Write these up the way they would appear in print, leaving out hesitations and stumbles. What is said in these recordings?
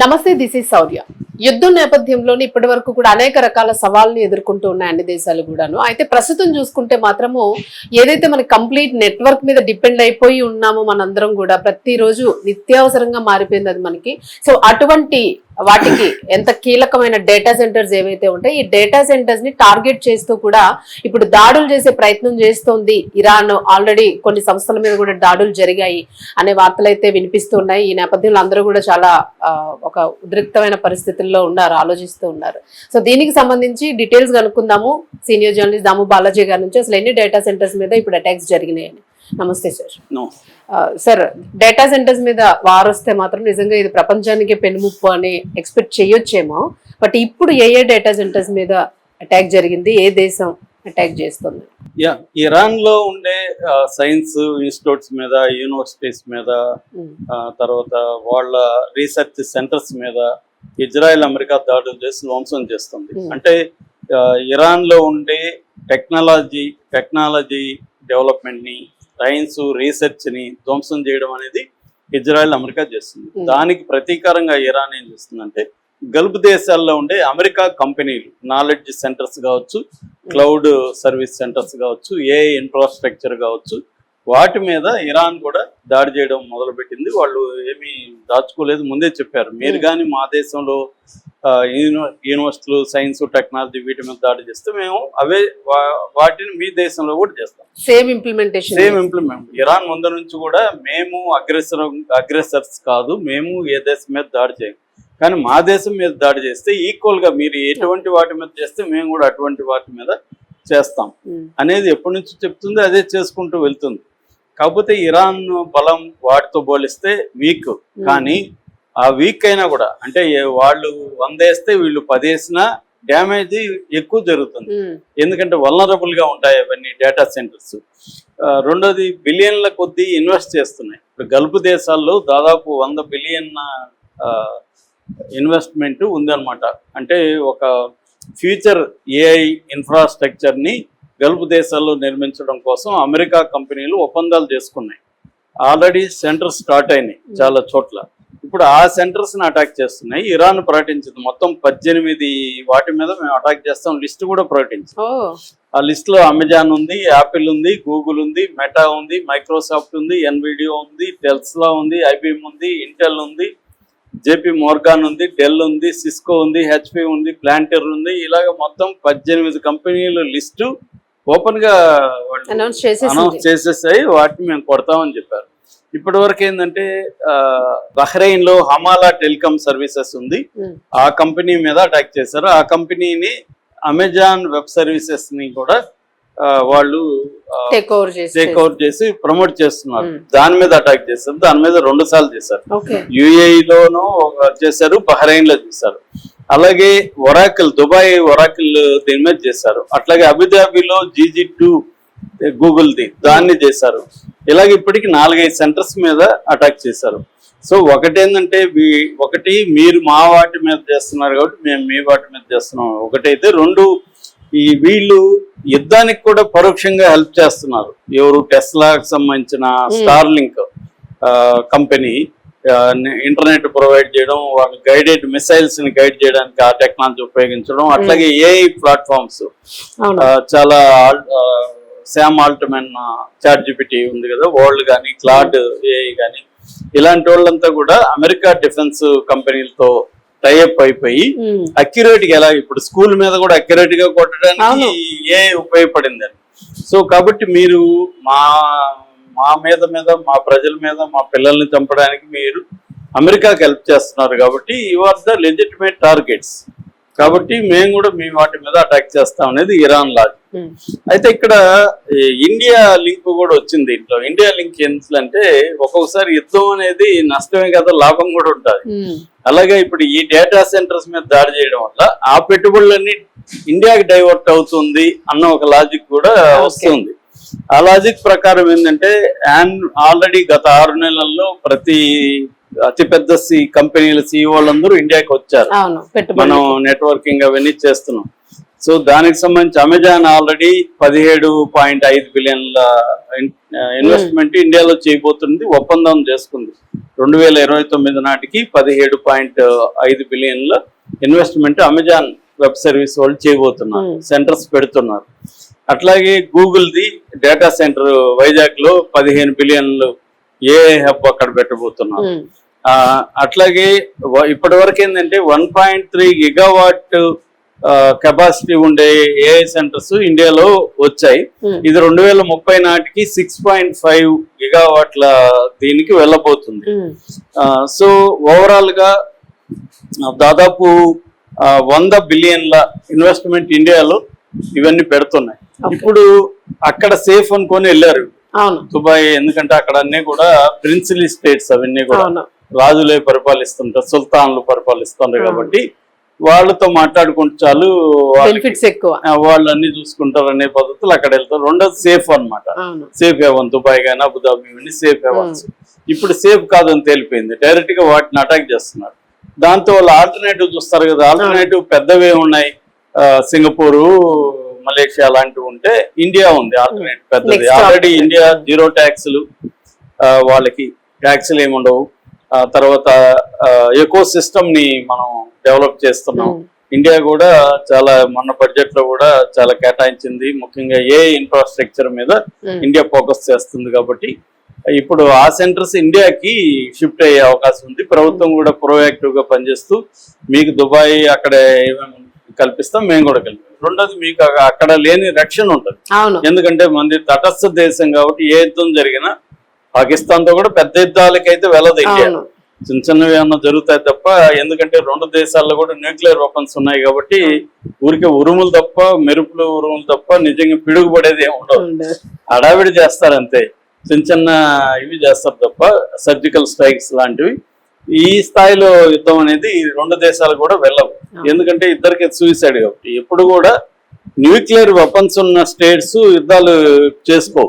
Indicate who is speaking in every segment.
Speaker 1: నమస్తే, this is శౌర్య. యుద్ధం నేపథ్యంలోని ఇప్పటి వరకు కూడా అనేక రకాల సవాళ్ళని ఎదుర్కొంటూ ఉన్నాయి అన్ని దేశాలు కూడాను. అయితే ప్రస్తుతం చూసుకుంటే మాత్రము ఏదైతే మన కంప్లీట్ నెట్వర్క్ మీద డిపెండ్ అయిపోయి ఉన్నామో మనందరం కూడా ప్రతిరోజు నిత్యావసరంగా మారిపోయింది అది మనకి. సో అటువంటి వాటికి ఎంత కీలకమైన డేటా సెంటర్స్ ఏవైతే ఉంటాయి, ఈ డేటా సెంటర్స్ ని టార్గెట్ చేస్తూ కూడా ఇప్పుడు దాడులు చేసే ప్రయత్నం చేస్తోంది ఇరాన్. ఆల్రెడీ కొన్ని సంస్థల మీద కూడా దాడులు జరిగాయి అనే వార్తలు అయితే వినిపిస్తున్నాయి. ఈ నేపథ్యంలో అందరూ కూడా చాలా ఒక ఉద్రిక్తమైన పరిస్థితుల్లో ఉన్నారు, ఆలోచిస్తూ ఉన్నారు. సో దీనికి సంబంధించి డీటెయిల్స్ కనుక్కుందాము సీనియర్ జర్నలిస్ట్ దాము బాలాజీ గారి నుంచి. అసలు ఎన్ని డేటా సెంటర్స్ మీద ఇప్పుడు అటాక్స్ జరిగినాయని. నమస్తే సార్. సార్, డేటా సెంటర్స్ మీద వార్ వస్తే మాత్రం నిజంగా ఇది ప్రపంచానికి పెనుముప్పు అని ఎక్స్పెక్ట్ చేయొచ్చేమో. బట్ ఇప్పుడు ఏ డేటా సెంటర్స్ మీద అటాక్ జరిగింది, ఏ దేశం అటాక్ చేస్తుంది?
Speaker 2: ఇరాన్ లో ఉండే సైన్స్ ఇన్స్టిట్యూట్స్ మీద, యూనివర్సిటీస్ మీద, తర్వాత వాళ్ళ రీసెర్చ్ సెంటర్స్ మీద ఇజ్రాయెల్ అమెరికా దాడులు చేసి ధ్వంసం చేస్తుంది. అంటే ఇరాన్ లో ఉండే టెక్నాలజీ డెవలప్మెంట్ ని, సైన్స్ రీసెర్చ్ ని ధ్వంసం చేయడం అనేది ఇజ్రాయెల్ అమెరికా చేస్తుంది. దానికి ప్రతీకారంగా ఇరాన్ ఏం చేస్తుందంటే గల్ఫ్ దేశాల్లో ఉండే అమెరికా కంపెనీలు, నాలెడ్జ్ సెంటర్స్ కావచ్చు, క్లౌడ్ సర్వీస్ సెంటర్స్ కావచ్చు, ఏ ఇన్ఫ్రాస్ట్రక్చర్ కావచ్చు, వాటి మీద ఇరాన్ కూడా దాడి చేయడం మొదలుపెట్టింది. వాళ్ళు ఏమీ దాచుకోలేదు, ముందే చెప్పారు. మీరు కానీ మా దేశంలో యూనివర్సిటీలు, సైన్స్, టెక్నాలజీ వీటి మీద దాడి చేస్తే మేము వాటిని మీ దేశంలో కూడా చేస్తాం. Same implement. ఇరాన్ ముందు నుంచి కూడా మేము అగ్రెసర్స్ కాదు, మేము ఏ దేశం మీద దాడి చేయం, కానీ మా దేశం మీద దాడి చేస్తే ఈక్వల్ గా మీరు ఎటువంటి వాటి మీద చేస్తే మేము కూడా అటువంటి వాటి మీద చేస్తాం అనేది ఎప్పటి నుంచి చెప్తుంది, అదే చేసుకుంటూ వెళ్తుంది. కాకపోతే ఇరాన్ బలం వాటితో పోలిస్తే వీక్. కానీ ఆ వీక్ అయినా కూడా, అంటే వాళ్ళు 100 వేస్తే వీళ్ళు 10 వేసినా డ్యామేజ్ ఎక్కువ జరుగుతుంది. ఎందుకంటే వల్నరబుల్ గా ఉంటాయి అవన్నీ డేటా సెంటర్స్. రెండోది బిలియన్ల కొద్దీ ఇన్వెస్ట్ చేస్తున్నాయి. ఇప్పుడు గల్ఫ్ దేశాల్లో దాదాపు 100 బిలియన్ ఇన్వెస్ట్మెంట్ ఉందన్నమాట. అంటే ఒక ఫ్యూచర్ ఏఐ ఇన్ఫ్రాస్ట్రక్చర్ ని గల్ఫ్ దేశాల్లో నిర్మించడం కోసం అమెరికా కంపెనీలు ఒప్పందాలు చేసుకున్నాయి. ఆల్రెడీ సెంటర్స్ స్టార్ట్ అయినాయి చాలా చోట్ల. ఇప్పుడు ఆ సెంటర్స్ ని అటాక్ చేస్తున్నాయి. ఇరాన్ ప్రకటించింది మొత్తం 18 వాటి మీద మేము అటాక్ చేస్తాం లిస్ట్ కూడా ప్రకటించింది. ఆ లిస్ట్ లో అమెజాన్ ఉంది, యాపిల్ ఉంది, గూగుల్ ఉంది, మెటా ఉంది, మైక్రోసాఫ్ట్ ఉంది, ఎన్విడియో ఉంది, టెస్లా ఉంది, ఐబిఎం ఉంది, ఇంటెల్ ఉంది, జేపీ మోర్గాన్ ఉంది, డెల్ ఉంది, సిస్కో ఉంది, హెచ్పి ఉంది, ప్లాంటర్ ఉంది. ఇలాగ మొత్తం 18 కంపెనీల లిస్టు ఓపెన్ గా అనౌన్స్ చేసేసాయి. వాటిని మేము కొడతామని చెప్పారు. ఇప్పటి వరకు ఏంటంటే బహ్రెయిన్ లో హమాలా టెలికాం సర్వీసెస్ ఉంది, ఆ కంపెనీ మీద అటాక్ చేశారు. ఆ కంపెనీని అమెజాన్ వెబ్ సర్వీసెస్ ని కూడా వాళ్ళు టేక్ ఓవర్ చేసి ప్రమోట్ చేస్తున్నారు. దాని మీద అటాక్ చేశారు. దాని మీద 2 సార్లు చేశారు. యుఏఈలోనూ చేశారు, బహ్రెయిన్ లో చేశారు. అలాగే దుబాయ్ ఒరాకిల్ దీని మీద చేశారు. అట్లాగే అబుదాబిలో GG2 గూగుల్ది దాన్ని చేశారు. ఇలాగ ఇప్పటికి 4-5 సెంటర్స్ మీద అటాక్ చేశారు. సో ఒకటేంటంటే మీరు మా వాటి మీద చేస్తున్నారు కాబట్టి మేము మీ వాటి మీద చేస్తున్నాం ఒకటైతే. 2, వీళ్ళు యుద్ధానికి కూడా పరోక్షంగా హెల్ప్ చేస్తున్నారు. ఎవరు? టెస్లాకి సంబంధించిన స్టార్లింక్ కంపెనీ ఇంటర్నెట్ ప్రొవైడ్ చేయడం, వాళ్ళు గైడెడ్ మిసైల్స్ ని గైడ్ చేయడానికి ఆ టెక్నాలజీ ఉపయోగించడం. అట్లాగే ఏఐ ప్లాట్ఫామ్స్ చాలా, శామ్ ఆల్ట్మన్ ChatGPT ఉంది కదా, వరల్డ్ కానీ, క్లాడ్ ఏఐ కానీ, ఇలాంటి వాళ్ళంతా కూడా అమెరికా డిఫెన్స్ కంపెనీలతో టైఅప్ అయిపోయి అక్యురేట్ గా, ఎలా ఇప్పుడు స్కూల్ మీద కూడా అక్యురేట్ గా కొట్టడానికి ఏ ఉపయోగపడింది అని. సో కాబట్టి మీరు మా మీద మా ప్రజల మీద, మా పిల్లల్ని చంపడానికి మీరు అమెరికాకి హెల్ప్ చేస్తున్నారు కాబట్టి you are the legitimate targets. కాబట్టి మేము కూడా మీ వాటి మీద అటాక్ చేస్తాం అనేది ఇరాన్ లాజిక్. అయితే ఇక్కడ ఇండియా లింక్ కూడా వచ్చింది దీంట్లో. ఇండియా లింక్ ఎందుకంటే ఒక్కొక్కసారి యుద్ధం అనేది నష్టమే కదా, లాభం కూడా ఉంటుంది. అలాగే ఇప్పుడు ఈ డేటా సెంటర్స్ మీద దాడి చేయడం వల్ల ఆ పెట్టుబడులన్నీ ఇండియాకి డైవర్ట్ అవుతుంది అన్న ఒక లాజిక్ కూడా వస్తుంది. ఆ లాజిక్ ప్రకారం ఏంటంటే ఆల్రెడీ గత 6 నెలల్లో ప్రతి అతిపెద్ద కంపెనీల CEOలందరూ ఇండియాకి వచ్చారు. మనం నెట్వర్కింగ్ అవన్నీ చేస్తున్నాం. సో దానికి సంబంధించి అమెజాన్ ఆల్రెడీ 17.5 బిలియన్ల ఇన్వెస్ట్మెంట్ ఇండియాలో చేయబోతుంది, ఒప్పందం చేసుకుంది. 2029 నాటికి 17.5 బిలియన్ల ఇన్వెస్ట్మెంట్ అమెజాన్ వెబ్ సర్వీస్ వాళ్ళు చేయబోతున్నారు, సెంటర్స్ పెడుతున్నారు. అట్లాగే గూగుల్ది డేటా సెంటర్ వైజాగ్ లో 15 బిలియన్లు ఏఐ హబ్ అక్కడ పెట్టబోతున్నారు. అట్లాగే ఇప్పటి వరకు ఏంటంటే 1.3 గిగావాట్ కెపాసిటీ ఉండే ఏఐ సెంటర్స్ ఇండియాలో వచ్చాయి. ఇది 2030 నాటికి 6.5 గిగావాట్ల దీనికి వెళ్ళబోతుంది. సో ఓవరాల్ గా దాదాపు 100 బిలియన్ల ఇన్వెస్ట్మెంట్ ఇండియాలో ఇవన్నీ పెడుతున్నాయి. ఇప్పుడు అక్కడ సేఫ్ అనుకొని వెళ్ళారు దుబాయ్, ఎందుకంటే అక్కడ అన్ని కూడా ప్రిన్సిలీ స్టేట్స్, అవన్నీ కూడా రాజులే పరిపాలిస్తుంటారు, సుల్తాన్లు పరిపాలిస్తుంటారు కాబట్టి వాళ్ళతో మాట్లాడుకుంటూ చాలు, వాళ్ళు అన్ని చూసుకుంటారు అనే పద్ధతులు అక్కడ వెళ్తారు. రెండోది సేఫ్ అన్నమాట, సేఫ్ హెవెన్ దుబాయ్ కానీ అబుదాబి ఇవన్నీ సేఫ్ హెవెన్స్. ఇప్పుడు సేఫ్ కాదని తేలిపోయింది, డైరెక్ట్ గా వాటిని అటాక్ చేస్తున్నారు. దాంతో వాళ్ళు ఆల్టర్నేటివ్ చూస్తారు కదా, ఆల్టర్నేటివ్ పెద్దవే ఉన్నాయి, సింగపూరు మలేషియా లాంటివి ఉంటే ఇండియా ఉంది ఆల్టర్నేటివ్ పెద్దది. ఆల్రెడీ ఇండియా 0 ట్యాక్స్లు, వాళ్ళకి ట్యాక్స్లు ఏముండవు. తర్వాత ఎకో సిస్టమ్ ని మనం డెవలప్ చేస్తున్నాం. ఇండియా కూడా చాలా మొన్న బడ్జెట్ లో కూడా చాలా కేటాయించింది, ముఖ్యంగా ఏ ఇన్ఫ్రాస్ట్రక్చర్ మీద ఇండియా ఫోకస్ చేస్తుంది. కాబట్టి ఇప్పుడు ఆ సెంటర్స్ ఇండియాకి షిఫ్ట్ అయ్యే అవకాశం ఉంది. ప్రభుత్వం కూడా ప్రోయాక్టివ్ గా పనిచేస్తూ మీకు దుబాయ్ అక్కడ ఏమేమి కల్పిస్తాం, మేము కూడా కల్పిస్తాం. రెండోది మీకు అక్కడ లేని రక్షణ ఉంటుంది, ఎందుకంటే మంది తటస్థ దేశం కాబట్టి ఏ యుద్ధం జరిగినా పాకిస్తాన్ తో కూడా పెద్ద యుద్ధాలకైతే వెళ్ళదు ఇండియా, చిన్న చిన్నవి ఏమన్నా జరుగుతాయి తప్ప. ఎందుకంటే 2 దేశాల్లో కూడా న్యూక్లియర్ వెపన్స్ ఉన్నాయి కాబట్టి ఊరికే ఉరుములు తప్ప, మెరుపులు ఉరుములు తప్ప నిజంగా పిడుగుపడేది ఏమి ఉండదు. హడావిడి చేస్తారు అంతే, చిన్న చిన్న ఇవి చేస్తారు తప్ప సర్జికల్ స్ట్రైక్స్ లాంటివి. ఈ స్థాయిలో యుద్ధం అనేది 2 దేశాలు కూడా వెళ్ళవు, ఎందుకంటే ఇద్దరికి సూసైడ్ కాబట్టి. ఎప్పుడు కూడా న్యూక్లియర్ వెపన్స్ ఉన్న స్టేట్స్ యుద్ధాలు చేసుకో.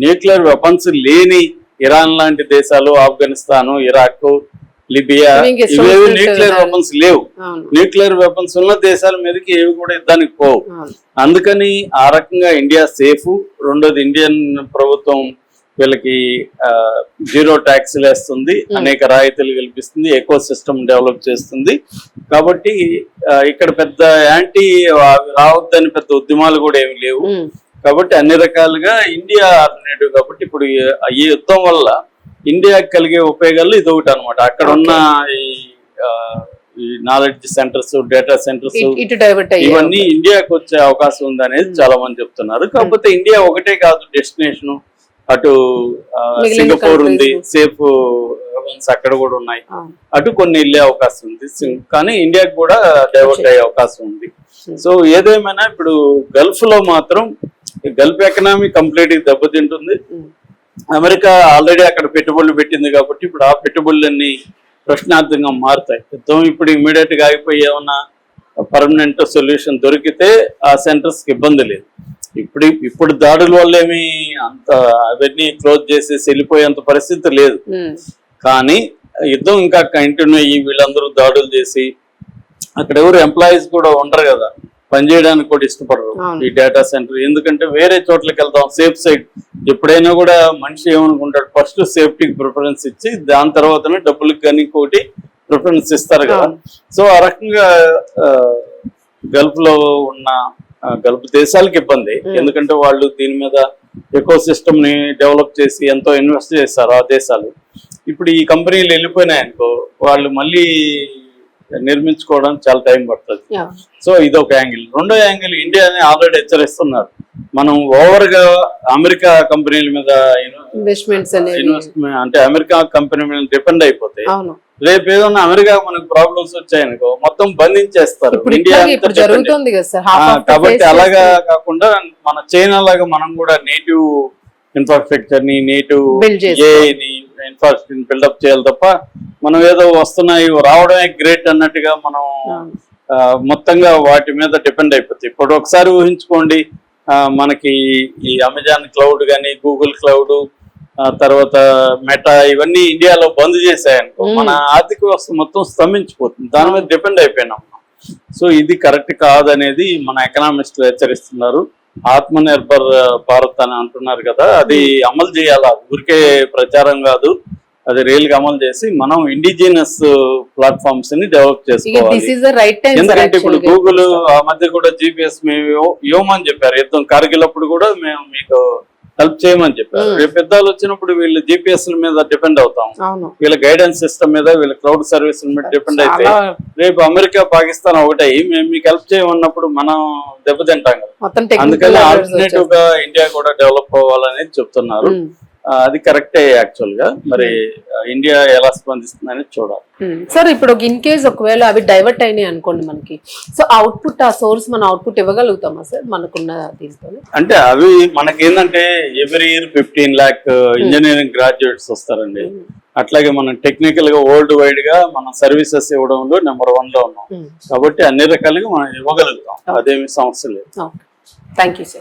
Speaker 2: న్యూక్లియర్ వెపన్స్ లేని ఇరాన్ లాంటి దేశాలు, ఆఫ్ఘనిస్తాన్, ఇరాక్, లిబియా ఇవేవి న్యూక్లియర్ వెపన్స్ లేవు. న్యూక్లియర్ వెపన్స్ ఉన్న దేశాల మీదకి ఏవి కూడా యుద్ధానికి పోవు. అందుకని ఆ రకంగా ఇండియా సేఫ్. రెండోది ఇండియన్ ప్రభుత్వం వీళ్ళకి 0 ట్యాక్స్ వేస్తుంది, అనేక రాయితీలు కల్పిస్తుంది, ఎకో సిస్టమ్ డెవలప్ చేస్తుంది. కాబట్టి ఇక్కడ పెద్ద యాంటీ రావద్దని పెద్ద ఉద్యమాలు కూడా ఏమి లేవు. కాబట్టి అన్ని రకాలుగా ఇండియా ఆల్టర్నేటివ్. కాబట్టి ఇప్పుడు ఈ యుద్ధం వల్ల ఇండియాకి కలిగే ఉపయోగాలు ఇది ఒకటి అనమాట. అక్కడ ఉన్న ఈ నాలెడ్జ్ సెంటర్స్, డేటా సెంటర్స్ ఇవన్నీ ఇండియాకి వచ్చే అవకాశం ఉంది అనేది చాలా మంది చెప్తున్నారు. కాకపోతే ఇండియా ఒకటే కాదు డెస్టినేషన్, అటు సింగపూర్ ఉంది, సేఫ్ హెవెన్స్ అక్కడ కూడా ఉన్నాయి, అటు కొన్ని వెళ్ళే అవకాశం ఉంది. కానీ ఇండియాకి కూడా డైవర్ట్ అయ్యే అవకాశం ఉంది. సో ఏదేమైనా ఇప్పుడు గల్ఫ్ లో మాత్రం గల్ఫ్ ఎకనామీ కంప్లీట్ గా దెబ్బతింటుంది. అమెరికా ఆల్రెడీ అక్కడ పెట్టుబడులు పెట్టింది కాబట్టి ఇప్పుడు ఆ పెట్టుబడులన్నీ ప్రశ్నార్థంగా మారుతాయి. ఇప్పుడు ఇమీడియట్ గా అయిపోయి ఏమన్నా పర్మనెంట్ సొల్యూషన్ దొరికితే ఆ సెంటర్స్ కి ఇబ్బంది లేదు. ఇప్పుడు దాడుల వల్ల ఏమి అంత అవన్నీ క్లోజ్ చేసేసి వెళ్ళిపోయేంత పరిస్థితి లేదు. కానీ యుద్ధం ఇంకా కంటిన్యూ అయ్యి వీళ్ళందరూ దాడులు చేసి అక్కడ ఎవరు ఎంప్లాయీస్ కూడా ఉండరు కదా, పనిచేయడానికి కూడా ఇష్టపడరు ఈ డేటా సెంటర్. ఎందుకంటే వేరే చోట్లకి వెళ్తాం, సేఫ్ సైడ్. ఎప్పుడైనా కూడా మనిషి ఏమనుకుంటాడు, ఫస్ట్ సేఫ్టీకి ప్రిఫరెన్స్ ఇచ్చి దాని తర్వాతనే డబ్బులకు కానీ ఇంకోటి ప్రిఫరెన్స్ ఇస్తారు కదా. సో ఆ రకంగా గల్ఫ్ లో ఉన్న గల్ఫ్ దేశాలకు ఇబ్బంది, ఎందుకంటే వాళ్ళు దీని మీద ఎకో సిస్టమ్ ని డెవలప్ చేసి ఎంతో ఇన్వెస్ట్ చేస్తారు ఆ దేశాలు. ఇప్పుడు ఈ కంపెనీలు వెళ్ళిపోయినాయనుకో వాళ్ళు మళ్ళీ నిర్మించుకోవడం చాలా టైం పడుతుంది. సో ఇది ఒక యాంగిల్. రెండో యాంగిల్, ఇండియాని ఆల్రెడీ హెచ్చరిస్తున్నారు, మనం ఓవర్ గా అమెరికా కంపెనీల మీద ఇన్వెస్ట్మెంట్ అంటే అమెరికా కంపెనీ మీద డిపెండ్ అయిపోతే రేపు ఏదన్నా అమెరికా మనకు ప్రాబ్లమ్స్ వచ్చాయనుకో మొత్తం బంధించేస్తారు ఇండియా. కాబట్టి అలాగా కాకుండా మన చైనా లాగా మనం కూడా నేటివ్ ఇన్ఫ్రాస్ట్రక్చర్ ని, నేటివ్ ఏఐని ఇన్ఫ్రాస్ట్రక్చర్ బిల్డప్ చేయాలి తప్ప మనం ఏదో వస్తున్నాయి రావడమే గ్రేట్ అన్నట్టుగా మనం మొత్తంగా వాటి మీద డిపెండ్ అయిపోతాయి. ఇప్పుడు ఒకసారి ఊహించుకోండి, మనకి ఈ అమెజాన్ క్లౌడ్ కానీ, గూగుల్ క్లౌడ్, తర్వాత మెటా ఇవన్నీ ఇండియాలో బంద్ చేశాయనుకో మన ఆర్థిక వ్యవస్థ మొత్తం స్తంభించిపోతుంది. దాని మీద డిపెండ్ అయిపోయినాం. సో ఇది కరెక్ట్ కాదనేది మన ఎకనామిస్టులు హెచ్చరిస్తున్నారు. ఆత్మ నిర్భర్ భారత్ అని అంటున్నారు కదా, అది అమలు చేయాలా, ఊరికే ప్రచారం కాదు, అది రియల్ గా అమలు చేసి మనం ఇండిజినస్ ప్లాట్ఫామ్స్ ని డెవలప్ చేసుకోవాలి. ఎందుకంటే ఇప్పుడు గూగుల్ ఆ మధ్య కూడా GPS మేము ఇవ్వమని చెప్పారు, యుద్ధం కార్గిల్ అప్పుడు కూడా మేము మీకు హెల్ప్ చేయమని చెప్పారు. రేపు యుద్ధాలు వచ్చినప్పుడు వీళ్ళు GPS ల మీద డిపెండ్ అవుతాం, వీళ్ళ గైడెన్స్ సిస్టమ్ మీద, వీళ్ళ క్లౌడ్ సర్వీస్ మీద డిపెండ్ అయితే రేపు అమెరికా పాకిస్తాన్ ఒకటే మేము మీకు హెల్ప్ చేయమన్నప్పుడు మనం దెబ్బతింటాం కదా. అందుకని ఆల్టర్నేటివ్ గా ఇండియా కూడా డెవలప్ అవ్వాలనేది చెప్తున్నారు. అది కరెక్టే యాక్చువల్ గా. మరి ఇండియా ఎలా స్పందిస్తుంది అనేది చూడాలి.
Speaker 1: సార్ ఇప్పుడు ఇన్ కేస్ ఒకవేళ అవి డైవర్ట్ అయినాయి అనుకోండి మనకి, సో అవుట్పుట్ ఆ సోర్స్ మన అవుట్పుట్ ఇవ్వగలుగుతామా సార్ మనకున్న దీంతో?
Speaker 2: అంటే అవి మనకేంటంటే every year 15 lakh engineering graduates వస్తారండి. అట్లాగే మనం టెక్నికల్ గా వరల్డ్ వైడ్ గా మనం సర్వీసెస్ ఇవ్వడంలో నెంబర్ 1 లో ఉన్నాం. కాబట్టి అన్ని రకాలుగా మనం ఇవ్వగలుగుతాం, అదేమి సమస్య లేదు.
Speaker 1: Thank you sir.